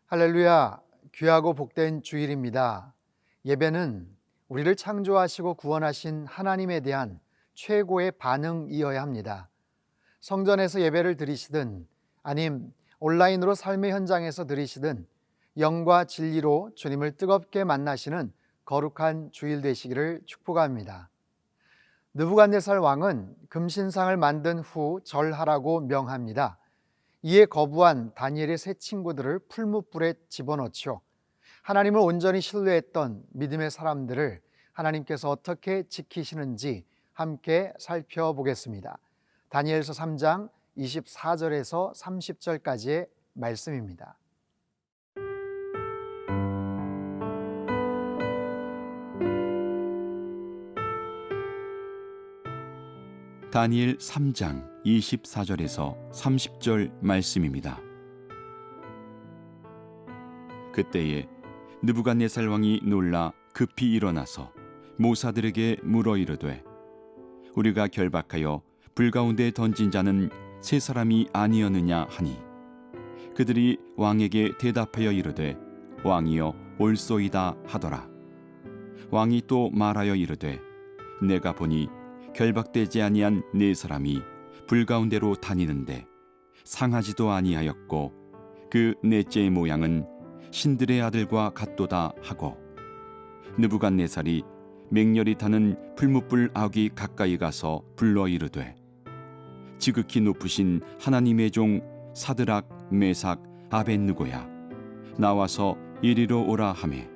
할렐루야, 귀하고 복된 주일입니다. 예배는 우리를 창조하시고 구원하신 하나님에 대한 최고의 반응이어야 합니다. 성전에서 예배를 드리시든 아님 온라인으로 삶의 현장에서 드리시든 영과 진리로 주님을 뜨겁게 만나시는 거룩한 주일 되시기를 축복합니다. 느부갓네살 왕은 금신상을 만든 후 절하라고 명합니다. 이에 거부한 다니엘의 세 친구들을 풀무불에 집어넣죠. 하나님을 온전히 신뢰했던 믿음의 사람들을 하나님께서 어떻게 지키시는지 함께 살펴보겠습니다. 다니엘서 3장 24절에서 30절까지의 말씀입니다. 다니엘 3장 24절에서 30절 말씀입니다. 그때에 느부갓네살 왕이 놀라 급히 일어나서 모사들에게 물어 이르되 우리가 결박하여 불 가운데 던진 자는 세 사람이 아니었느냐 하니 그들이 왕에게 대답하여 이르되 왕이여 옳소이다 하더라. 왕이 또 말하여 이르되 내가 보니 결박되지 아니한 네 사람이 불 가운데로 다니는데 상하지도 아니하였고 그 넷째의 모양은 신들의 아들과 같도다 하고 느부갓네살이 맹렬히 타는 풀무불 아귀 가까이 가서 불러 이르되 지극히 높으신 하나님의 종 사드락 메삭 아벳느고야 나와서 이리로 오라 하매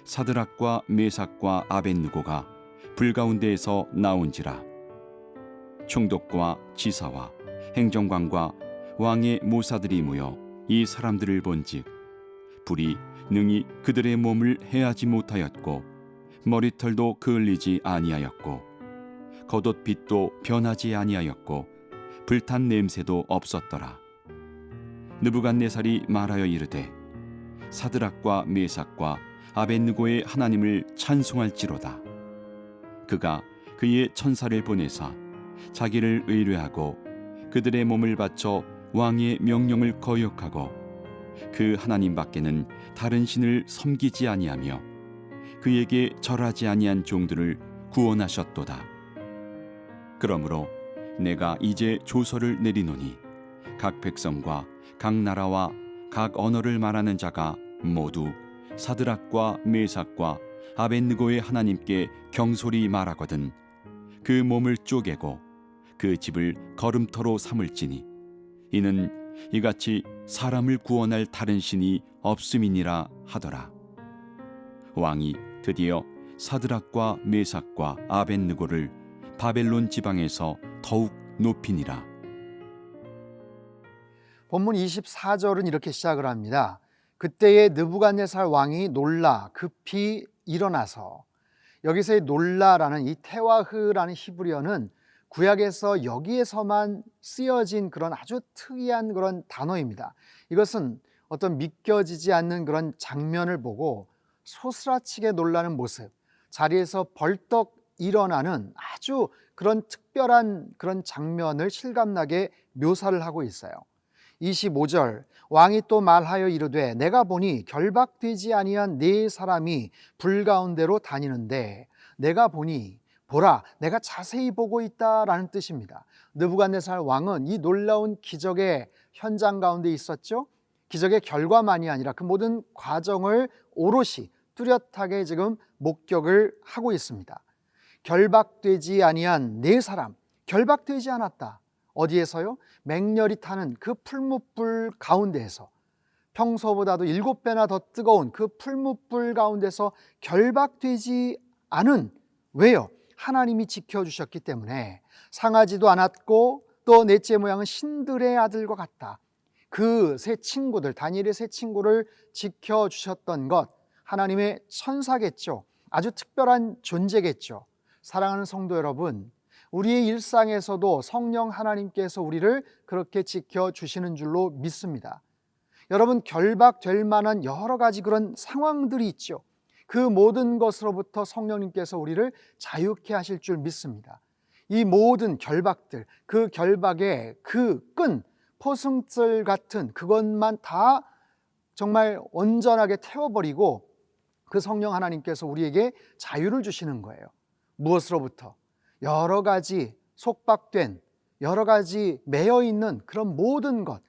사드락과 메삭과 아벳느고가 불 가운데에서 나온지라. 총독과 지사와 행정관과 왕의 모사들이 모여 이 사람들을 본즉 불이 능히 그들의 몸을 해하지 못하였고 머리털도 그을리지 아니하였고 겉옷빛도 변하지 아니하였고 불탄 냄새도 없었더라. 느부갓네살이 말하여 이르되 사드락과 메삭과 아벳느고의 하나님을 찬송할지로다. 그가 그의 천사를 보내사 자기를 의뢰하고 그들의 몸을 바쳐 왕의 명령을 거역하고 그 하나님 밖에는 다른 신을 섬기지 아니하며 그에게 절하지 아니한 종들을 구원하셨도다. 그러므로 내가 이제 조서를 내리노니 각 백성과 각 나라와 각 언어를 말하는 자가 모두 사드락과 메삭과 아벳느고의 하나님께 경솔히 말하거든 그 몸을 쪼개고 그 집을 거름터로 삼을지니 이는 이같이 사람을 구원할 다른 신이 없음이니라 하더라. 왕이 드디어 사드락과 메삭과 아벳느고를 바벨론 지방에서 더욱 높이니라. 본문 24절은 이렇게 시작을 합니다. 그때에 느부갓네살 왕이 놀라 급히 일어나서, 여기서의 놀라라는 이 테와흐라는 히브리어는 구약에서 여기에서만 쓰여진 그런 아주 특이한 그런 단어입니다. 이것은 어떤 믿겨지지 않는 그런 장면을 보고 소스라치게 놀라는 모습, 자리에서 벌떡 일어나는 아주 그런 특별한 그런 장면을 실감나게 묘사를 하고 있어요. 25절, 왕이 또 말하여 이르되 내가 보니 결박되지 아니한 네 사람이 불 가운데로 다니는데 내가 보니 보라 내가 자세히 보고 있다라는 뜻입니다. 느부갓네살 왕은 이 놀라운 기적의 현장 가운데 있었죠. 기적의 결과만이 아니라 그 모든 과정을 오롯이 뚜렷하게 지금 목격을 하고 있습니다. 결박되지 아니한 네 사람, 결박되지 않았다. 어디에서요? 맹렬히 타는 그 풀무불 가운데에서, 평소보다도 7배나 더 뜨거운 그 풀무불 가운데서 결박되지 않은, 왜요? 하나님이 지켜주셨기 때문에. 상하지도 않았고 또 넷째 모양은 신들의 아들과 같다. 그 세 친구들, 다니엘의 세 친구를 지켜주셨던 것, 하나님의 천사겠죠. 아주 특별한 존재겠죠. 사랑하는 성도 여러분, 우리의 일상에서도 성령 하나님께서 우리를 그렇게 지켜주시는 줄로 믿습니다. 여러분, 결박될 만한 여러 가지 그런 상황들이 있죠. 그 모든 것으로부터 성령님께서 우리를 자유케 하실 줄 믿습니다. 이 모든 결박들, 그 결박의 그 끈, 포승줄 같은 그것만 다 정말 온전하게 태워버리고 그 성령 하나님께서 우리에게 자유를 주시는 거예요. 무엇으로부터? 여러 가지 속박된, 여러 가지 매여 있는 그런 모든 것,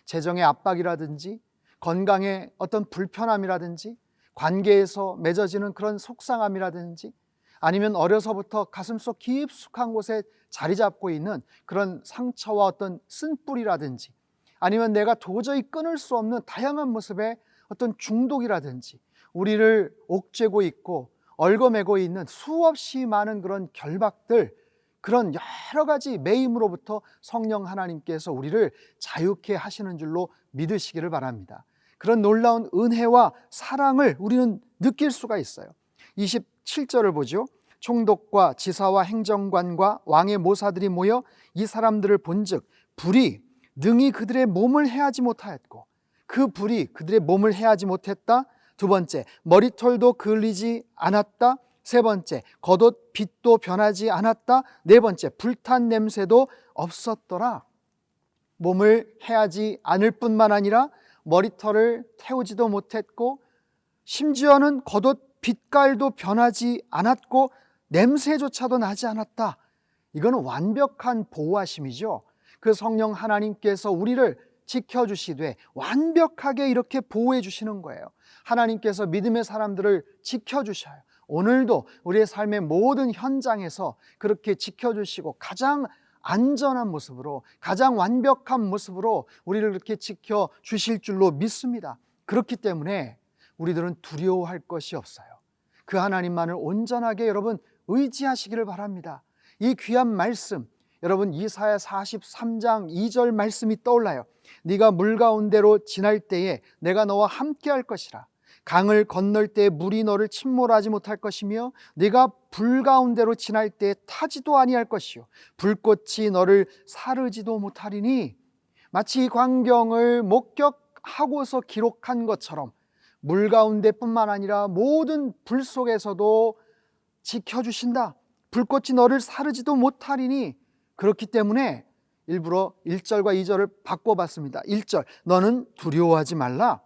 재정의 압박이라든지 건강의 어떤 불편함이라든지 관계에서 맺어지는 그런 속상함이라든지 아니면 어려서부터 가슴속 깊숙한 곳에 자리 잡고 있는 그런 상처와 어떤 쓴뿌리라든지 아니면 내가 도저히 끊을 수 없는 다양한 모습의 어떤 중독이라든지 우리를 옥죄고 있고 얽어매고 있는 수없이 많은 그런 결박들, 그런 여러 가지 매임으로부터 성령 하나님께서 우리를 자유케 하시는 줄로 믿으시기를 바랍니다. 그런 놀라운 은혜와 사랑을 우리는 느낄 수가 있어요. 27절을 보죠. 총독과 지사와 행정관과 왕의 모사들이 모여 이 사람들을 본즉 불이 능히 그들의 몸을 해하지 못하였고, 그 불이 그들의 몸을 해하지 못했다. 두 번째, 머리털도 그을리지 않았다. 세 번째, 겉옷 빛도 변하지 않았다. 네 번째, 불탄 냄새도 없었더라. 몸을 해하지 않을 뿐만 아니라 머리털을 태우지도 못했고 심지어는 겉옷 빛깔도 변하지 않았고 냄새조차도 나지 않았다. 이거는 완벽한 보호하심이죠. 그 성령 하나님께서 우리를 지켜주시되 완벽하게 이렇게 보호해 주시는 거예요. 하나님께서 믿음의 사람들을 지켜주셔요. 오늘도 우리의 삶의 모든 현장에서 그렇게 지켜주시고 가장 안전한 모습으로, 가장 완벽한 모습으로 우리를 그렇게 지켜주실 줄로 믿습니다. 그렇기 때문에 우리들은 두려워할 것이 없어요. 그 하나님만을 온전하게 여러분 의지하시기를 바랍니다. 이 귀한 말씀, 여러분 이사야 43장 2절 말씀이 떠올라요. 네가 물 가운데로 지날 때에 내가 너와 함께 할 것이라. 강을 건널 때에 물이 너를 침몰하지 못할 것이며 네가 불 가운데로 지날 때에 타지도 아니할 것이요 불꽃이 너를 사르지도 못하리니. 마치 이 광경을 목격하고서 기록한 것처럼 물 가운데뿐만 아니라 모든 불 속에서도 지켜주신다. 불꽃이 너를 사르지도 못하리니. 그렇기 때문에 일부러 1절과 2절을 바꿔봤습니다. 1절, 너는 두려워하지 말라.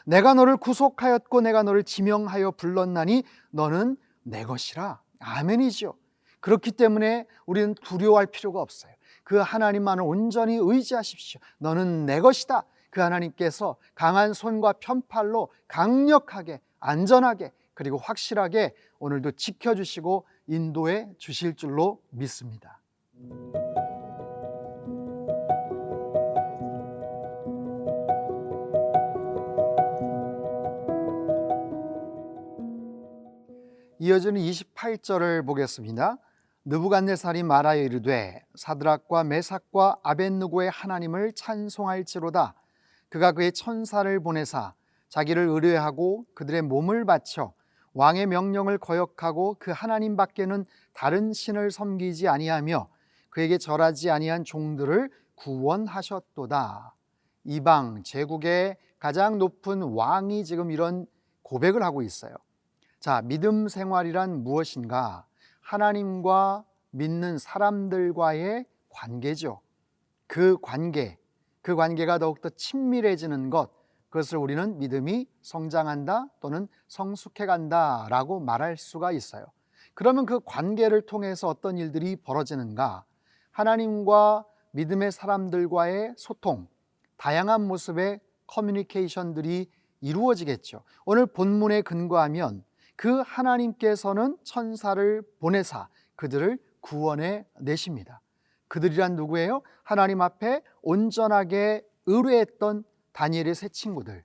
내가 너를 구속하였고 내가 너를 지명하여 불렀나니 너는 내 것이라. 아멘이죠. 그렇기 때문에 우리는 두려워할 필요가 없어요. 그 하나님만을 온전히 의지하십시오. 너는 내 것이다. 그 하나님께서 강한 손과 편팔로 강력하게, 안전하게, 그리고 확실하게 오늘도 지켜주시고 인도해 주실 줄로 믿습니다. 이어지는 28절을 보겠습니다. 느부갓네살이 말하여 이르되 사드락과 메삭과 아벳느고의 하나님을 찬송할지로다. 그가 그의 천사를 보내사 자기를 의뢰하고 그들의 몸을 바쳐 왕의 명령을 거역하고 그 하나님 밖에는 다른 신을 섬기지 아니하며 그에게 절하지 아니한 종들을 구원하셨도다. 이방 제국의 가장 높은 왕이 지금 이런 고백을 하고 있어요. 자, 믿음 생활이란 무엇인가? 하나님과 믿는 사람들과의 관계죠. 그 관계가 더욱더 친밀해지는 것, 그것을 우리는 믿음이 성장한다 또는 성숙해간다 라고 말할 수가 있어요. 그러면 그 관계를 통해서 어떤 일들이 벌어지는가? 하나님과 믿음의 사람들과의 소통, 다양한 모습의 커뮤니케이션들이 이루어지겠죠. 오늘 본문에 근거하면 그 하나님께서는 천사를 보내사 그들을 구원해 내십니다. 그들이란 누구예요? 하나님 앞에 온전하게 의뢰했던 다니엘의 세 친구들,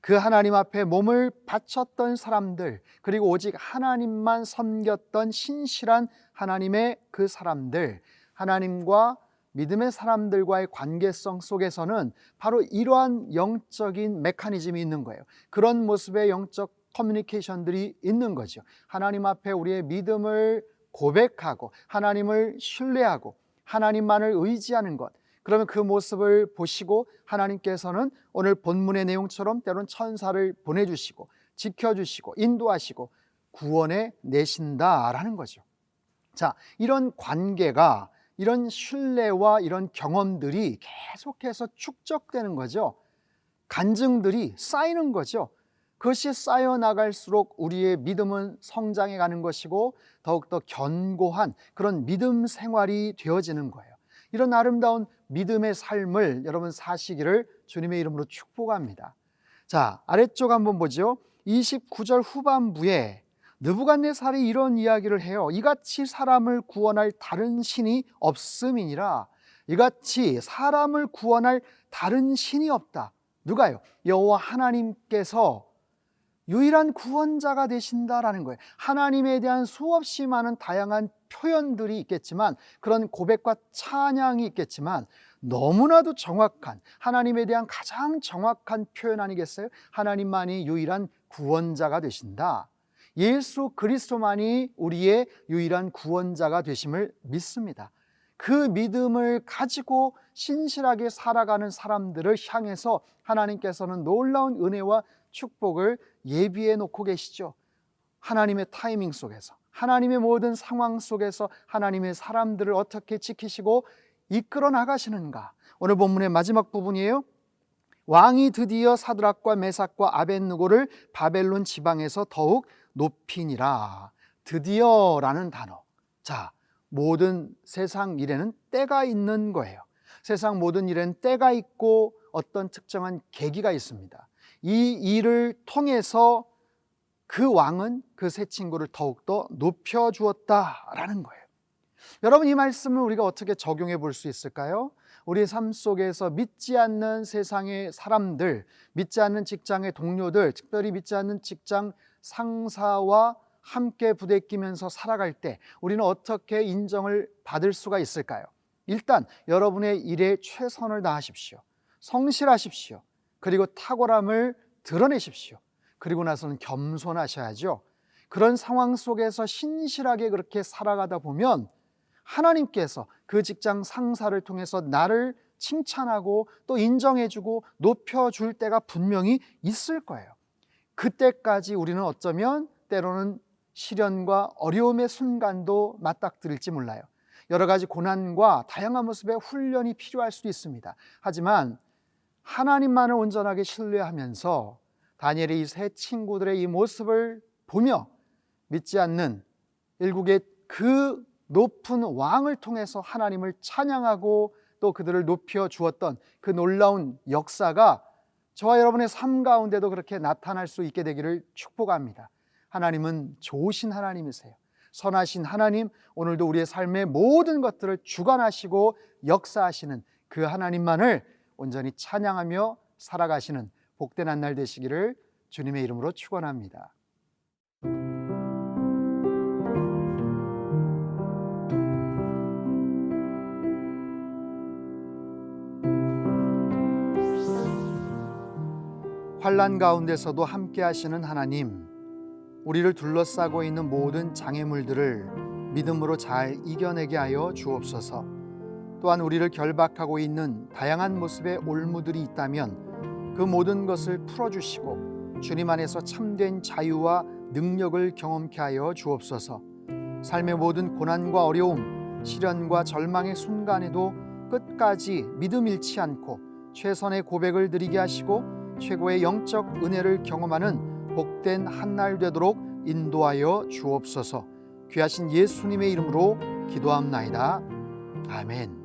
그 하나님 앞에 몸을 바쳤던 사람들, 그리고 오직 하나님만 섬겼던 신실한 하나님의 그 사람들, 하나님과 믿음의 사람들과의 관계성 속에서는 바로 이러한 영적인 메커니즘이 있는 거예요. 그런 모습의 영적 커뮤니케이션들이 있는 거죠. 하나님 앞에 우리의 믿음을 고백하고 하나님을 신뢰하고 하나님만을 의지하는 것, 그러면 그 모습을 보시고 하나님께서는 오늘 본문의 내용처럼 때로는 천사를 보내주시고 지켜주시고 인도하시고 구원해 내신다라는 거죠. 자, 이런 관계가, 이런 신뢰와 이런 경험들이 계속해서 축적되는 거죠. 간증들이 쌓이는 거죠. 그것이 쌓여 나갈수록 우리의 믿음은 성장해 가는 것이고 더욱더 견고한 그런 믿음 생활이 되어지는 거예요. 이런 아름다운 믿음의 삶을 여러분 사시기를 주님의 이름으로 축복합니다. 자, 아래쪽 한번 보죠. 29절 후반부에 느부갓네살이 이런 이야기를 해요. 이같이 사람을 구원할 다른 신이 없음이니라. 이같이 사람을 구원할 다른 신이 없다. 누가요? 여호와 하나님께서 유일한 구원자가 되신다라는 거예요. 하나님에 대한 수없이 많은 다양한 표현들이 있겠지만, 그런 고백과 찬양이 있겠지만, 너무나도 정확한, 하나님에 대한 가장 정확한 표현 아니겠어요? 하나님만이 유일한 구원자가 되신다. 예수 그리스도만이 우리의 유일한 구원자가 되심을 믿습니다. 그 믿음을 가지고 신실하게 살아가는 사람들을 향해서 하나님께서는 놀라운 은혜와 축복을 예비해 놓고 계시죠. 하나님의 타이밍 속에서, 하나님의 모든 상황 속에서 하나님의 사람들을 어떻게 지키시고 이끌어 나가시는가. 오늘 본문의 마지막 부분이에요. 왕이 드디어 사드락과 메삭과 아벳느고를 바벨론 지방에서 더욱 높이니라. 드디어라는 단어. 자, 모든 세상 일에는 때가 있는 거예요. 세상 모든 일에는 때가 있고 어떤 특정한 계기가 있습니다. 이 일을 통해서 그 왕은 그 새 친구를 더욱더 높여주었다라는 거예요. 여러분, 이 말씀을 우리가 어떻게 적용해 볼 수 있을까요? 우리의 삶 속에서 믿지 않는 세상의 사람들, 믿지 않는 직장의 동료들, 특별히 믿지 않는 직장 상사와 함께 부대끼면서 살아갈 때 우리는 어떻게 인정을 받을 수가 있을까요? 일단 여러분의 일에 최선을 다하십시오. 성실하십시오. 그리고 탁월함을 드러내십시오. 그리고 나서는 겸손하셔야죠. 그런 상황 속에서 신실하게 그렇게 살아가다 보면 하나님께서 그 직장 상사를 통해서 나를 칭찬하고 또 인정해주고 높여줄 때가 분명히 있을 거예요. 그때까지 우리는 어쩌면 때로는 시련과 어려움의 순간도 맞닥뜨릴지 몰라요. 여러 가지 고난과 다양한 모습의 훈련이 필요할 수도 있습니다. 하지만 하나님만을 온전하게 신뢰하면서 다니엘의 이 세 친구들의 이 모습을 보며 믿지 않는 일국의 그 높은 왕을 통해서 하나님을 찬양하고 또 그들을 높여 주었던 그 놀라운 역사가 저와 여러분의 삶 가운데도 그렇게 나타날 수 있게 되기를 축복합니다. 하나님은 좋으신 하나님이세요. 선하신 하나님, 오늘도 우리의 삶의 모든 것들을 주관하시고 역사하시는 그 하나님만을 온전히 찬양하며 살아가시는 복된 한 날 되시기를 주님의 이름으로 축원합니다. 환난 가운데서도 함께 하시는 하나님, 우리를 둘러싸고 있는 모든 장애물들을 믿음으로 잘 이겨내게 하여 주옵소서. 또한 우리를 결박하고 있는 다양한 모습의 올무들이 있다면 그 모든 것을 풀어주시고 주님 안에서 참된 자유와 능력을 경험케 하여 주옵소서. 삶의 모든 고난과 어려움, 시련과 절망의 순간에도 끝까지 믿음 잃지 않고 최선의 고백을 드리게 하시고 최고의 영적 은혜를 경험하는 복된 한날 되도록 인도하여 주옵소서. 귀하신 예수님의 이름으로 기도합나이다. 아멘.